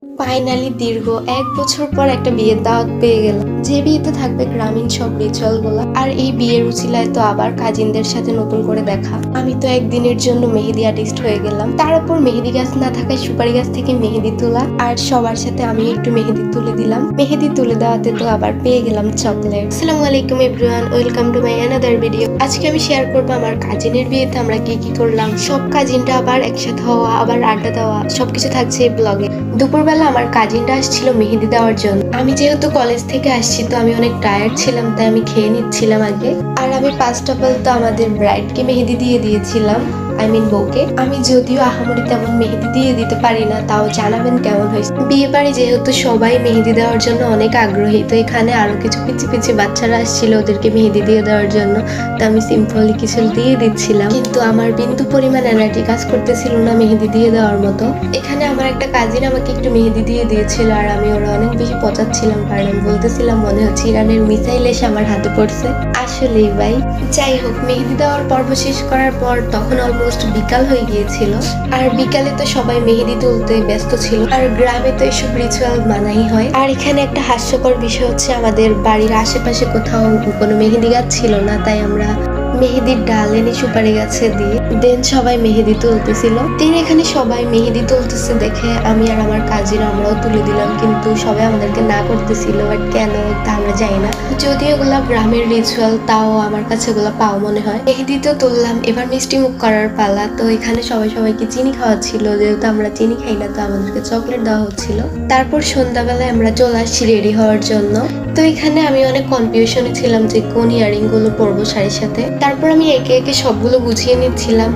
Finally দীর্ঘ 1 বছর পর একটা বিয়ের দাওয়াত পেয়ে গেলাম, যে বিয়েতে থাকবে গ্রামীণ সব রিচুয়াল গুলা। আর এই বিয়ের উছিলায় তো আবার কাজিনদের সাথে নতুন করে দেখা। আমি তো একদিনের জন্য মেহেদি আর্টিস্ট হয়ে গেলাম। তার উপর মেহেদি গাছ না থাকায় সুপারি গাছ থেকে মেহেদি তোলা, আর সবার সাথে আমি একটু মেহেদি তুলে দিলাম। মেহেদি তুলে দেওয়াতে তো আবার পেয়ে গেলাম চকলেট। আসসালামু আলাইকুম everyone, welcome to my another video. আজকে আমি শেয়ার করবো আমার কাজিনের বিয়েতে আমরা কি করলাম। সব কাজিনরা আবার একসাথে হওয়া, আবার আড্ডা দেওয়া, সবকিছু থাকছে এই ব্লগে। দুপুরবেলা আমার কাজিনরা আসছিল মেহেদি দেওয়ার জন্য। আমি যেহেতু কলেজ থেকে আসছি তো আমি অনেক টায়ার্ড ছিলাম, তাই আমি খেয়ে নিচ্ছিলাম আগে। আর আমি ফার্স্ট অফ অল তো আমাদের ব্রাইডকে মেহেদি দিয়ে দিয়েছিলাম, বউকে। আমি যদিও আহামরি তেমন মেহেদি দিয়ে দিতে পারি না, তাও জানাবেন কেমন হয়েছে। বিয়ে বাড়ি যেহেতু সবাই মেহেদি দেওয়ার জন্য অনেক আগ্রহী, তো এখানে আরো কিছু পিছি পিছি বাচ্চারা আসছিল ওদেরকে মেহেদি দিয়ে দেওয়ার জন্য। তো আমি সিম্পলি কিছু দিয়ে দিচ্ছিলাম, কিন্তু আমার বিন্দু পরিমাণ এনার্জি কাজ করতেছিল না মেহেদি দিয়ে দেওয়ার মতো। এখানে আমার একটা কাজিন আমাকে একটু মেহেদি দিয়ে দিয়েছিল, আর আমি ওরা অনেক বেশি পচাচ্ছিলাম, কারণ আমি বলতেছিলাম মনে হচ্ছে ইরানের মিসাইল এসে আমার হাতে পড়ছে। আসলেই ভাই। যাই হোক, মেহেদি দেওয়ার পর্ব শেষ করার পর তখন অলমোস্ট বিকাল হয়ে গিয়েছিল। আর বিকালে তো সবাই মেহেদি তুলতে ব্যস্ত ছিল, আর গ্রামে তো এসব রিচুয়াল মানাই হয়। আর এখানে একটা হাস্যকর বিষয় হচ্ছে, আমাদের বাড়ির আশেপাশে কোথাও কোনো মেহেদি গাছ ছিল না, তাই আমরা মেহেদির ডাল এনে সুপারি গাছে দিয়ে দেন সবাই মেহেদি তুলতেছিল। এখানে সবাই মেহেদি তুলতেছে দেখে আমি আর আমার কাজিন আমরাও তুলে দিলাম, কিন্তু সবাই আমাদেরকে না করতেছিল, বাট কেন তা আমরা জানি না। যদিও এগুলা গ্রামের রিচুয়াল, তাও আমার কাছে এগুলা পাও মনে হয়। মেহেদি তো তুললাম, এবার মিষ্টি মুখ করার পালা। তো এখানে সবাইকে চিনি খাওয়াচ্ছিল, যেহেতু আমরা চিনি খাই না, তো আমাদেরকে চকলেট দেওয়া হচ্ছিল। তারপর সন্ধ্যাবেলায় আমরা চলে আসছি রেডি হওয়ার জন্য। তো এখানে আমি অনেক কনফিউশনে ছিলাম যে কোন ইয়ারিং গুলো পরবো শাড়ির সাথে। তারপর আমি একে একে সবগুলো গুছিয়ে নিচ্ছিলাম,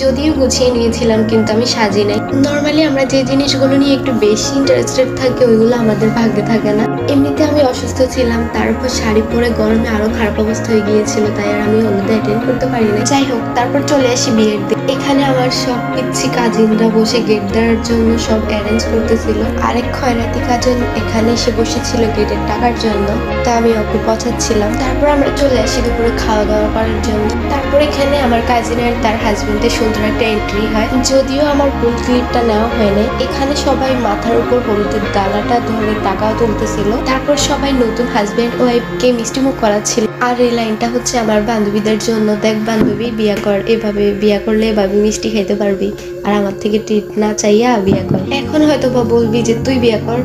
যদিও গুছিয়ে নিয়েছিলাম কিন্তু আমি সাজি নাই। নর্মালি আমরা যে জিনিসগুলো নিয়ে একটু বেশি ইন্টারেস্টেড থাকি ওইগুলো আমাদের ভাগ্যে থাকে না। এমনিতে আমি অসুস্থ ছিলাম, তার উপর শাড়ি পরে গরমে আরো খারাপ অবস্থা হয়ে গিয়েছিল, তাই আর আমি হলুদে অ্যাটেন্ড করতে পারি না। যাই হোক, তারপর চলে আসি বিয়ের দিন। এখানে আমার সব পিচ্ছি কাজিনরা বসে গেট দেওয়ার জন্য সব অ্যারেঞ্জ করতেছিল। আরেক খয়রাতি কাজিন এখানে এসে বসেছিল গেটের টাকার জন্য, তা আমি ওকে পছাচ্ছিলাম। তারপর আমরা চলে আসি দুপুরে খাওয়া দাওয়া করার জন্য। তারপর এখানে আমার কাজিনের তার হাজবেন্ডের সুন্দর একটা এন্ট্রি হয়, যদিও আমার ফুল ক্লিপটা নেওয়া হয়নি। এখানে সবাই মাথার উপর হলুদের ডালাটা ধরে টাকাও তুলতেছিল। তারপর সবাই নতুন হাজবেন্ড ওয়াইফকে মিষ্টি মুখ করাচ্ছিল। আর এই লাইনটা হচ্ছে আমার বান্ধবীদের জন্য, দেখ বান্ধবী, বিয়া কর, এভাবে বিয়া করলে এভাবে মিষ্টি খাইতে পারবি, আর আমার থেকে ট্রিট না চাইয়া বিয়া কর। এখন হয়তো বা বলবি যে তুই বিয়া কর,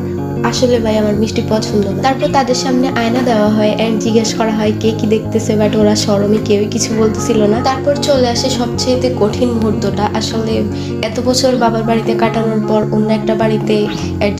আসলে ভাই আমার মিষ্টি পছন্দ না। তারপর তাদের সামনে আয়না দেওয়া হয় এন্ড জিজ্ঞেস করা হয় কে কি দেখতেছে, বাট ওরা শরমে কেউই কিছু বলতেছিল না। তারপর চলে আসে সবচেয়ে কঠিন মুহূর্তটা। আসলে এত বছর বাবার বাড়িতে কাটানোর পর অন্য একটা বাড়িতে